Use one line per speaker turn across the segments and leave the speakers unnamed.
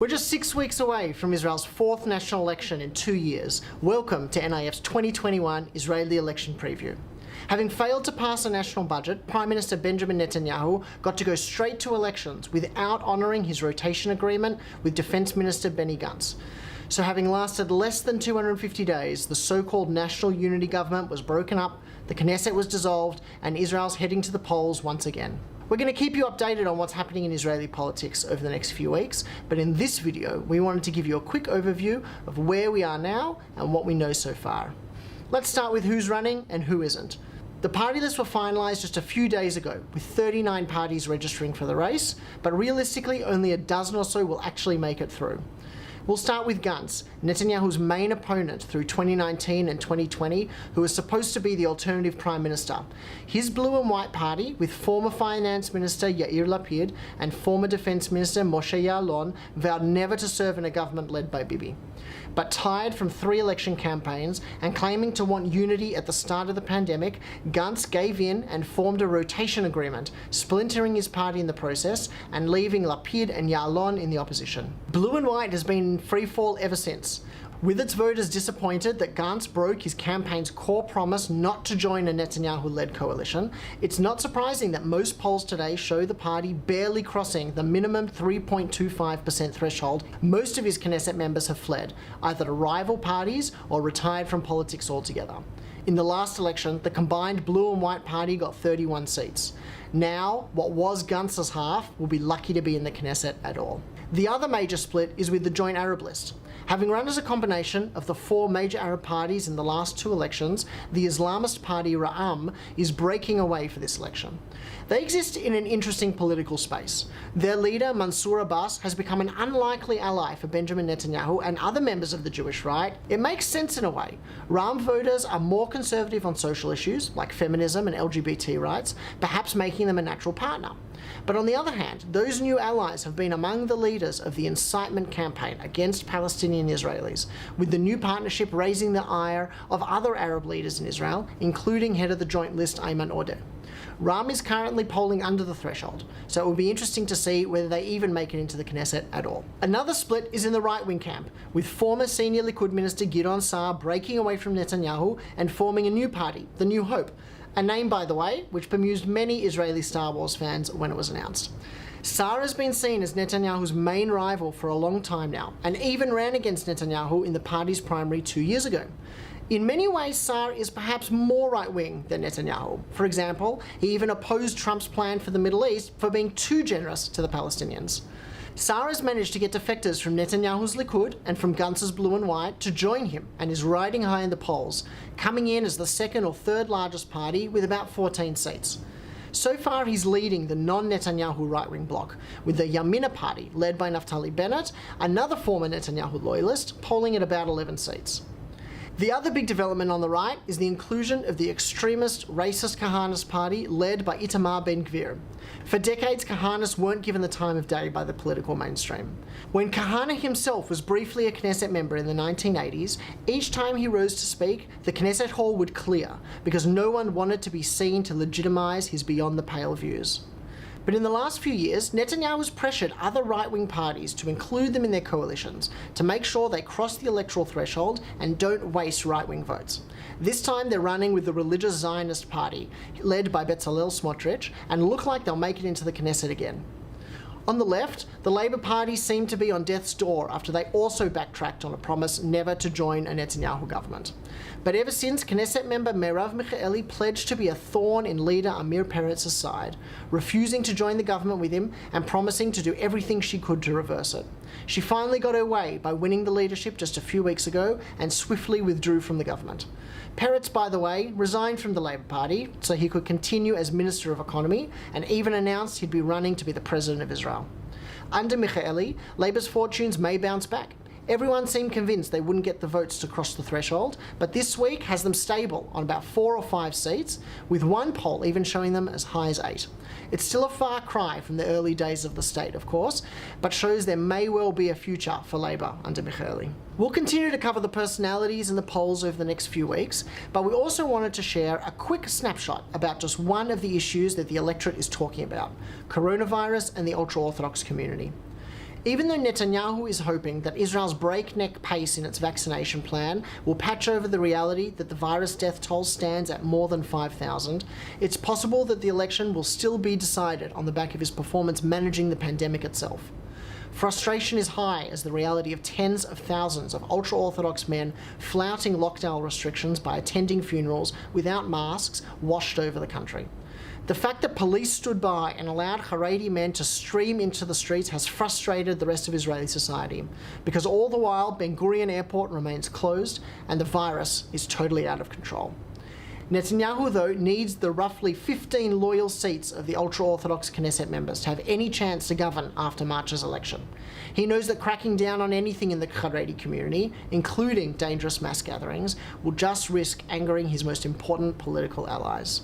We're just 6 weeks away from Israel's fourth national election in 2 years. Welcome to NIF's 2021 Israeli election preview. Having failed to pass a national budget, Prime Minister Benjamin Netanyahu got to go straight to elections without honouring his rotation agreement with Defence Minister Benny Gantz. So having lasted less than 250 days, the so-called National Unity Government was broken up, the Knesset was dissolved, and Israel's heading to the polls once again. We're going to keep you updated on what's happening in Israeli politics over the next few weeks, but in this video, we wanted to give you a quick overview of where we are now and what we know so far. Let's start with who's running and who isn't. The party lists were finalised just a few days ago, with 39 parties registering for the race, but realistically only a dozen or so will actually make it through. We'll start with Gantz, Netanyahu's main opponent through 2019 and 2020, who was supposed to be the alternative prime minister. His blue and white party, with former finance minister Yair Lapid and former defence minister Moshe Ya'alon, vowed never to serve in a government led by Bibi. But tired from 3 election campaigns and claiming to want unity at the start of the pandemic, Gantz gave in and formed a rotation agreement, splintering his party in the process and leaving Lapid and Ya'alon in the opposition. Blue and white has been in free fall ever since, with its voters disappointed that Gantz broke his campaign's core promise not to join a Netanyahu-led coalition. It's not surprising that most polls today show the party barely crossing the minimum 3.25% threshold. Most of his Knesset members have fled, either to rival parties or retired from politics altogether. In the last election, the combined blue and white party got 31 seats. Now, what was Gantz's half will be lucky to be in the Knesset at all. The other major split is with the Joint Arab List. Having run as a combination of the 4 major Arab parties in the last 2 elections, the Islamist party Ra'am is breaking away for this election. They exist in an interesting political space. Their leader, Mansour Abbas, has become an unlikely ally for Benjamin Netanyahu and other members of the Jewish right. It makes sense in a way. Ra'am voters are more conservative on social issues, like feminism and LGBT rights, perhaps making them a natural partner. But on the other hand, those new allies have been among the leaders of the incitement campaign against Palestinian Israelis, with the new partnership raising the ire of other Arab leaders in Israel, including head of the Joint List Ayman Odeh. Ra'am is currently polling under the threshold, so it will be interesting to see whether they even make it into the Knesset at all. Another split is in the right-wing camp, with former senior Likud minister Gideon Sa'ar breaking away from Netanyahu and forming a new party, the New Hope, a name, by the way, which bemused many Israeli Star Wars fans when it was announced. Sa'ar has been seen as Netanyahu's main rival for a long time now, and even ran against Netanyahu in the party's primary 2 years ago. In many ways, Sa'ar is perhaps more right-wing than Netanyahu. For example, he even opposed Trump's plan for the Middle East for being too generous to the Palestinians. Sa'ar has managed to get defectors from Netanyahu's Likud and from Gantz's Blue and White to join him and is riding high in the polls, coming in as the 2nd or 3rd largest party with about 14 seats. So far, he's leading the non-Netanyahu right-wing bloc, with the Yamina party, led by Naftali Bennett, another former Netanyahu loyalist, polling at about 11 seats. The other big development on the right is the inclusion of the extremist, racist Kahanis party led by Itamar Ben-Gvir. For decades, Kahanis weren't given the time of day by the political mainstream. When Kahana himself was briefly a Knesset member in the 1980s, each time he rose to speak, the Knesset hall would clear, because no one wanted to be seen to legitimise his beyond-the-pale views. But in the last few years, Netanyahu has pressured other right-wing parties to include them in their coalitions to make sure they cross the electoral threshold and don't waste right-wing votes. This time they're running with the religious Zionist party, led by Bezalel Smotrich, and look like they'll make it into the Knesset again. On the left, the Labour Party seemed to be on death's door after they also backtracked on a promise never to join a Netanyahu government. But ever since, Knesset member Merav Michaeli pledged to be a thorn in leader Amir Peretz's side, refusing to join the government with him and promising to do everything she could to reverse it. She finally got her way by winning the leadership just a few weeks ago and swiftly withdrew from the government. Peretz, by the way, resigned from the Labour Party so he could continue as Minister of Economy and even announced he'd be running to be the President of Israel. Under Michaeli, Labour's fortunes may bounce back. Everyone seemed convinced they wouldn't get the votes to cross the threshold, but this week has them stable on about 4 or 5 seats, with one poll even showing them as high as 8. It's still a far cry from the early days of the state, of course, but shows there may well be a future for Labour under Michaeli. We'll continue to cover the personalities and the polls over the next few weeks, but we also wanted to share a quick snapshot about just one of the issues that the electorate is talking about: coronavirus and the ultra-Orthodox community. Even though Netanyahu is hoping that Israel's breakneck pace in its vaccination plan will patch over the reality that the virus death toll stands at more than 5,000, it's possible that the election will still be decided on the back of his performance managing the pandemic itself. Frustration is high as the reality of tens of thousands of ultra-Orthodox men flouting lockdown restrictions by attending funerals without masks washed over the country. The fact that police stood by and allowed Haredi men to stream into the streets has frustrated the rest of Israeli society, because all the while Ben Gurion Airport remains closed and the virus is totally out of control. Netanyahu, though, needs the roughly 15 loyal seats of the ultra-Orthodox Knesset members to have any chance to govern after March's election. He knows that cracking down on anything in the Haredi community, including dangerous mass gatherings, will just risk angering his most important political allies.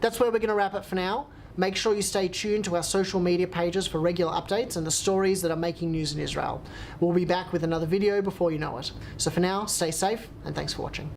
That's where we're going to wrap it for now. Make sure you stay tuned to our social media pages for regular updates and the stories that are making news in Israel. We'll be back with another video before you know it. So for now, stay safe and thanks for watching.